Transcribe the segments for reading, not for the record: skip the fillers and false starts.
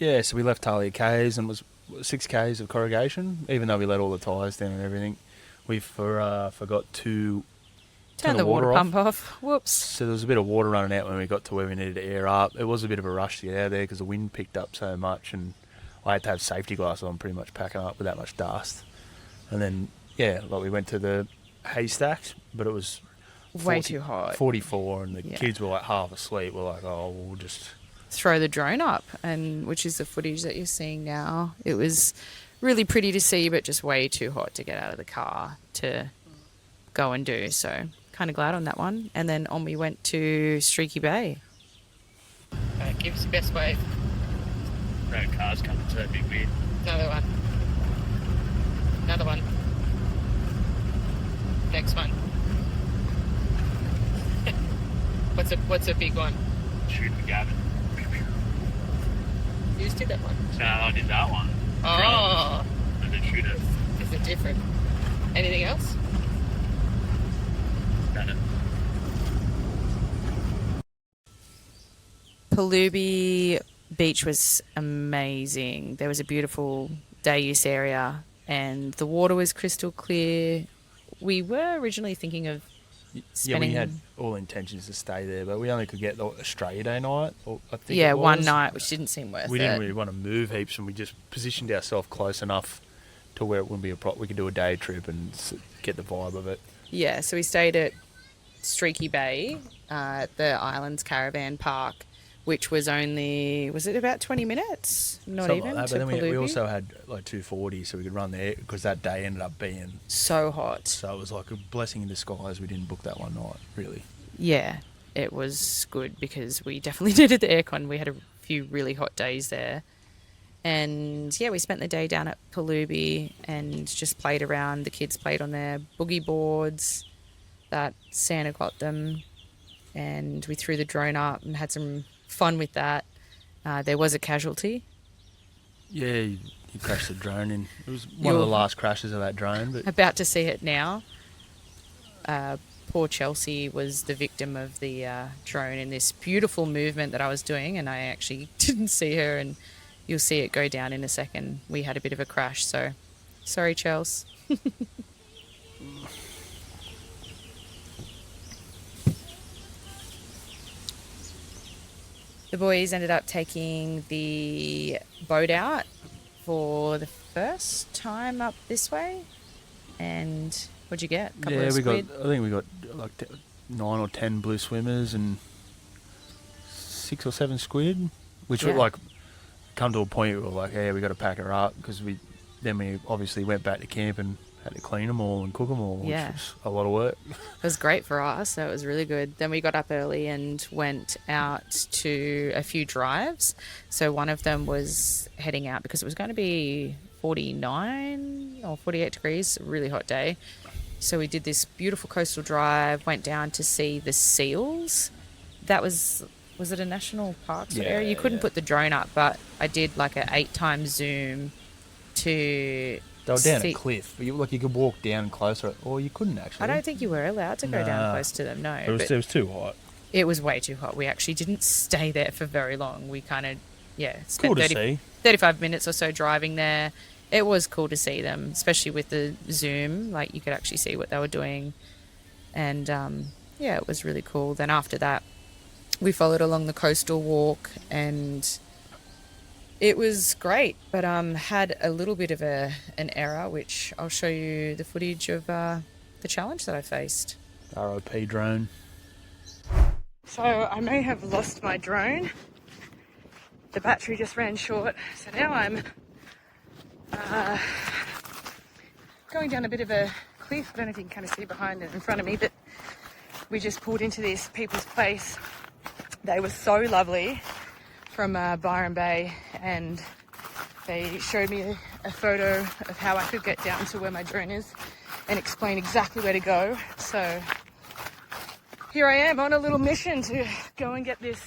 Yeah, so we left Talia K's and was 6 K's of corrugation, even though we let all the tyres down and everything. We forgot to Turn the water pump off. Whoops. So there was a bit of water running out when we got to where we needed to air up. It was a bit of a rush to get out of there because the wind picked up so much, and I had to have safety glasses on pretty much packing up with that much dust. And then, yeah, like we went to the haystacks, but it was way too hot. 44, and the kids were like half asleep. We're like, oh, we'll just throw the drone up, and which is the footage that you're seeing now. It was really pretty to see, but just way too hot to get out of the car to go and do. So kind of glad on that one. And then on we went to Streaky Bay. Give us the best wave. road cars coming, so that'd be weird. Another one. Another one. Next one. What's a big one? Shoot the Gavin. You just did that one. No, I did that one. Oh. I did shoot it. Is it different? Anything else? Done it. Palubi Beach was amazing. There was a beautiful day use area and the water was crystal clear. We were originally thinking of spending... Yeah, we had all intentions to stay there, but we only could get the Australia Day night. I think yeah, one night, which didn't seem worth it. We didn't really want to move heaps, and we just positioned ourselves close enough to where it wouldn't be a problem. We could do a day trip and get the vibe of it. Yeah, so we stayed at Streaky Bay, at the Islands Caravan Park, which was only, was it about 20 minutes? Not Something even, like that. to But then Palubi. we also had like 240, so we could run there, because that day ended up being so hot. So it was like a blessing in disguise we didn't book that one night, really. Yeah, it was good because we definitely needed the aircon. We had a few really hot days there. And yeah, we spent the day down at Palubi and just played around. The kids played on their boogie boards that Santa got them. And we threw the drone up and had some fun with that. There was a casualty. Yeah, you crashed the drone in. It was one of the last crashes of that drone. But about to see it now. Poor Chelsea was the victim of the drone in this beautiful movement that I was doing, and I actually didn't see her, and you'll see it go down in a second. We had a bit of a crash, so sorry, Chels. The boys ended up taking the boat out for the first time up this way. And what'd you get? I think we got like 9 or 10 blue swimmers and 6 or 7 squid, which were like come to a point where we're like, yeah, we got to pack her up, because we obviously went back to camp and had to clean them all and cook them all, which was a lot of work. It was great for us. So it was really good. Then we got up early and went out to a few drives. So one of them was heading out because it was going to be 49 or 48 degrees, a really hot day. So we did this beautiful coastal drive, went down to see the seals. That was it a national parks area? You couldn't put the drone up, but I did like an 8-time zoom to... They were down a cliff. You could walk down closer, or you couldn't actually. I don't think you were allowed to go down close to them, no. It was too hot. It was way too hot. We actually didn't stay there for very long. We kind of, cool spent to see. 35 minutes or so driving there. It was cool to see them, especially with the zoom. Like, you could actually see what they were doing. And, it was really cool. Then after that, we followed along the coastal walk, and it was great, but had a little bit of an error, which I'll show you the footage of the challenge that I faced. ROP drone. So I may have lost my drone. The battery just ran short, so now I'm going down a bit of a cliff. I don't know if you can kind of see behind and in front of me, but we just pulled into this people's place. They were so lovely, from Byron Bay, and they showed me a photo of how I could get down to where my drone is and explain exactly where to go. So here I am on a little mission to go and get this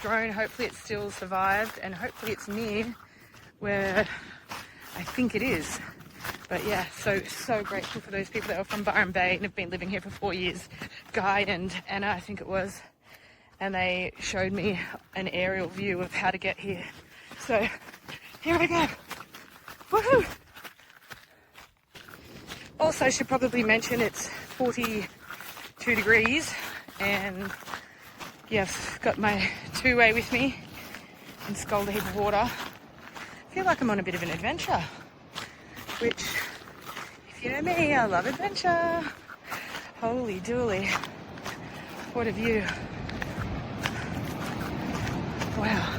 drone. Hopefully it still survived, and hopefully it's near where I think it is. But yeah, so grateful for those people that were from Byron Bay and have been living here for 4 years. Guy and Anna, I think it was. And they showed me an aerial view of how to get here. So here I go. Woohoo! Also, should probably mention it's 42 degrees, and yeah, I've got my two-way with me and sculled a heap of water. I feel like I'm on a bit of an adventure, which, if you know me, I love adventure. Holy dooly. What a view. Wow.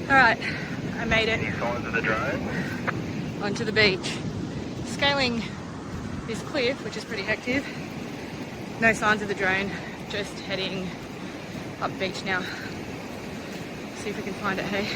Alright, I made it. Any signs of the drone? Onto the beach. Scaling this cliff, which is pretty hectic. No signs of the drone, just heading up beach now. See if we can find it, hey?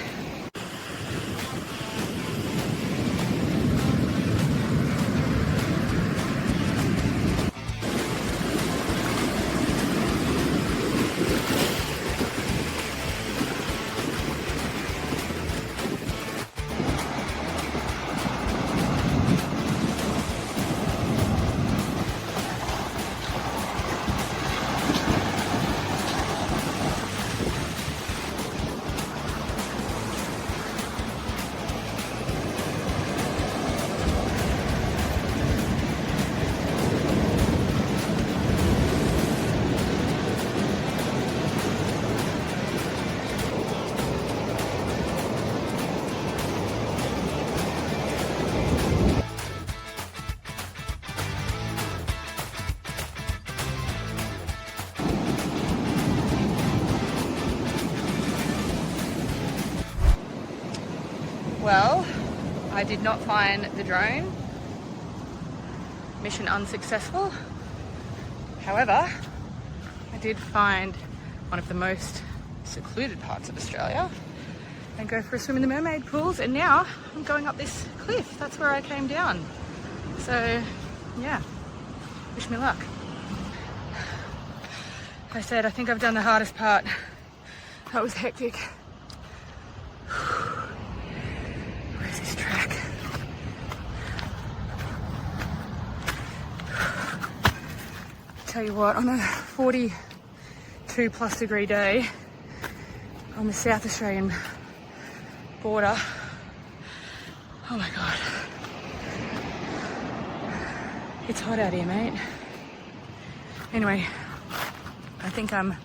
Well, I did not find the drone. Mission unsuccessful. However, I did find one of the most secluded parts of Australia and go for a swim in the Mermaid pools, and now I'm going up this cliff. That's where I came down. So yeah, wish me luck. I said I think I've done the hardest part. That was hectic. Where's this track? Tell you what, on a 42 plus degree day on the South Australian border, oh my god, it's hot out here, mate. Anyway, I think I'm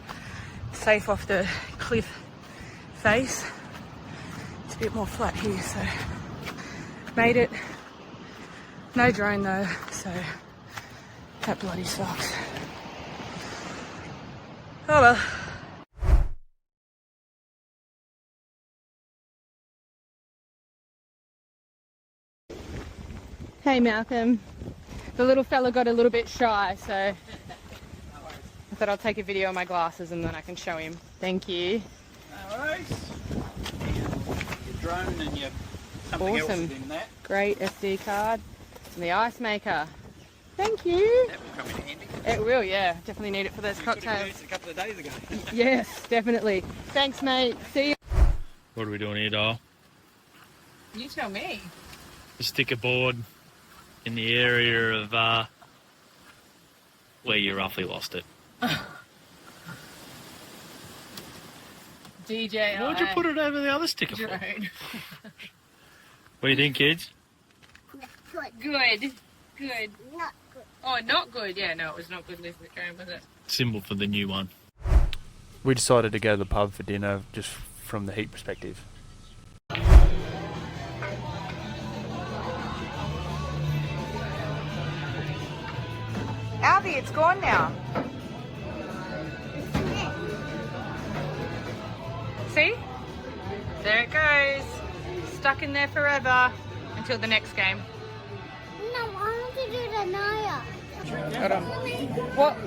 safe off the cliff face. It's a bit more flat here, so made it. No drone though, so that bloody sucks. Oh well. Hey Malcolm, the little fella got a little bit shy, so I thought I'll take a video of my glasses and then I can show him. Thank you. No worries. Your drone and your something else Awesome. in that. Great SD card and the ice maker. Thank you. That will come in handy. It will, yeah. Definitely need it for those You could have cocktails. used it a couple of days ago. Yes, definitely. Thanks, mate. See you. What are we doing here, doll? You tell me. Stick a board in the area of where you roughly lost it. DJ. Why'd you put it over the other sticker for? drone. What do you think, kids? Good. Good. Not good. Oh, not good. Yeah, no, it was not good leaving the drone, was it? Symbol for the new one. We decided to go to the pub for dinner just from the heat perspective. Albie, it's gone now. See? There it goes. Stuck in there forever until the next game. No, I want to do the Naya. Hold on.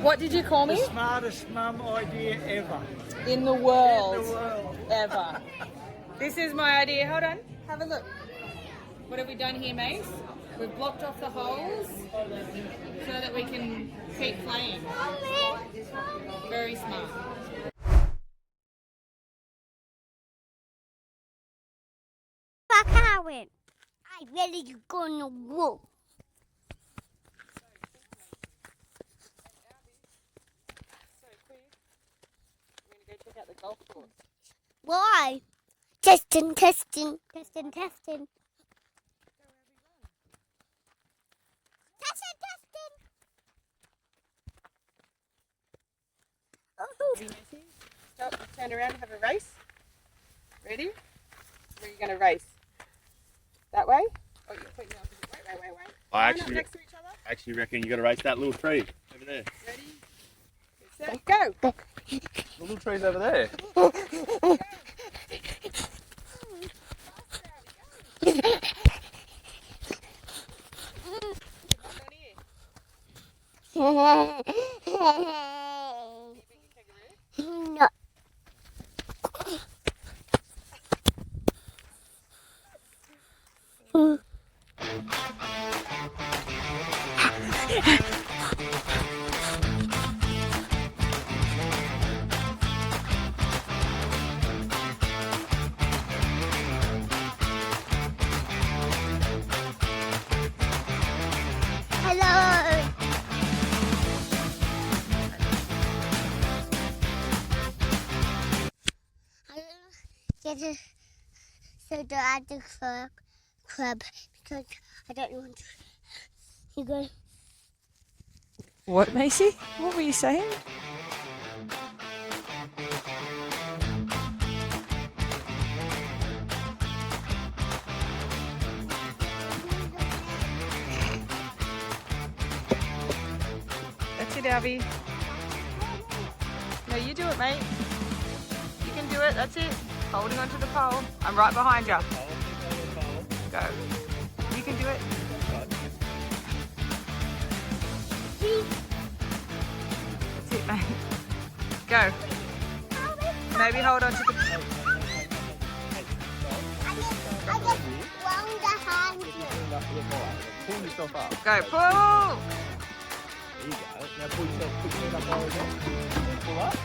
What did you call me? The smartest mum idea ever. In the world. Ever. This is my idea. Hold on. Have a look. What have we done here, Mace? We've blocked off the holes so that we can keep playing. Very smart. Fuck I went. I really gonna walk. Why? Testing. Testing. Stop, turn around and have a race. Ready? Where are you going to race? That way? Oh, you're pointing the opposite way. Wait. I Line up next to each other. actually reckon you got to race that little tree over there. Ready? Set, go! The little tree's over there. No. Hello. Get a soda at the club because I don't want to. You go. What, Macy? What were you saying? That's it, Abby. No, you do it, mate. You can do it. That's it. Holding onto the pole. I'm right behind you. Go. You can do it. That's it, mate. Go. Maybe hold on to the... I just wrong the hand. Pull yourself up. Go, pull! There you go. Now pull yourself, put your up over again. Pull up.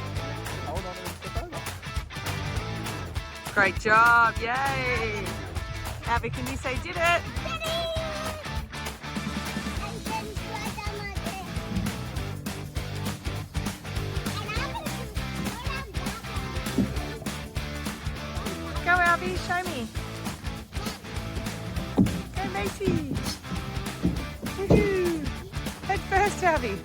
Hold on and step over. Great job, yay! Abby, can you say did it? Go, Abby, show me. Go, Macy. Woohoo! Head first, Abby.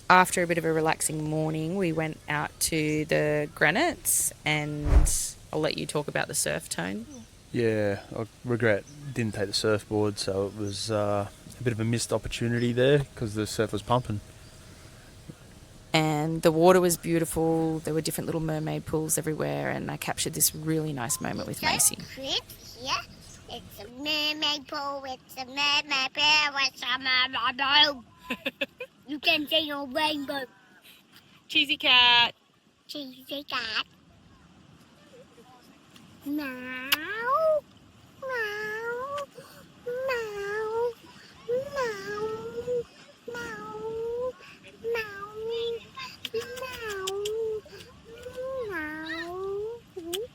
After a bit of a relaxing morning, we went out to the granites, and I'll let you talk about the surf tone. Yeah, I regret didn't take the surfboard, so it was a bit of a missed opportunity there because the surf was pumping. And the water was beautiful. There were different little mermaid pools everywhere, and I captured this really nice moment with Macy. Yeah, it's a mermaid pool. It's a mermaid pool. It's a mermaid pool. You can see your rainbow. Cheesy cat. Cheesy cat. Meow. Meow. Meow. Meow. Meow. Meow. Meow.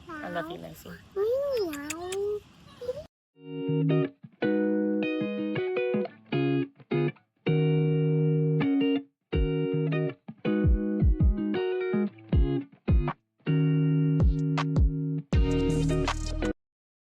I love you, Macy. Meow.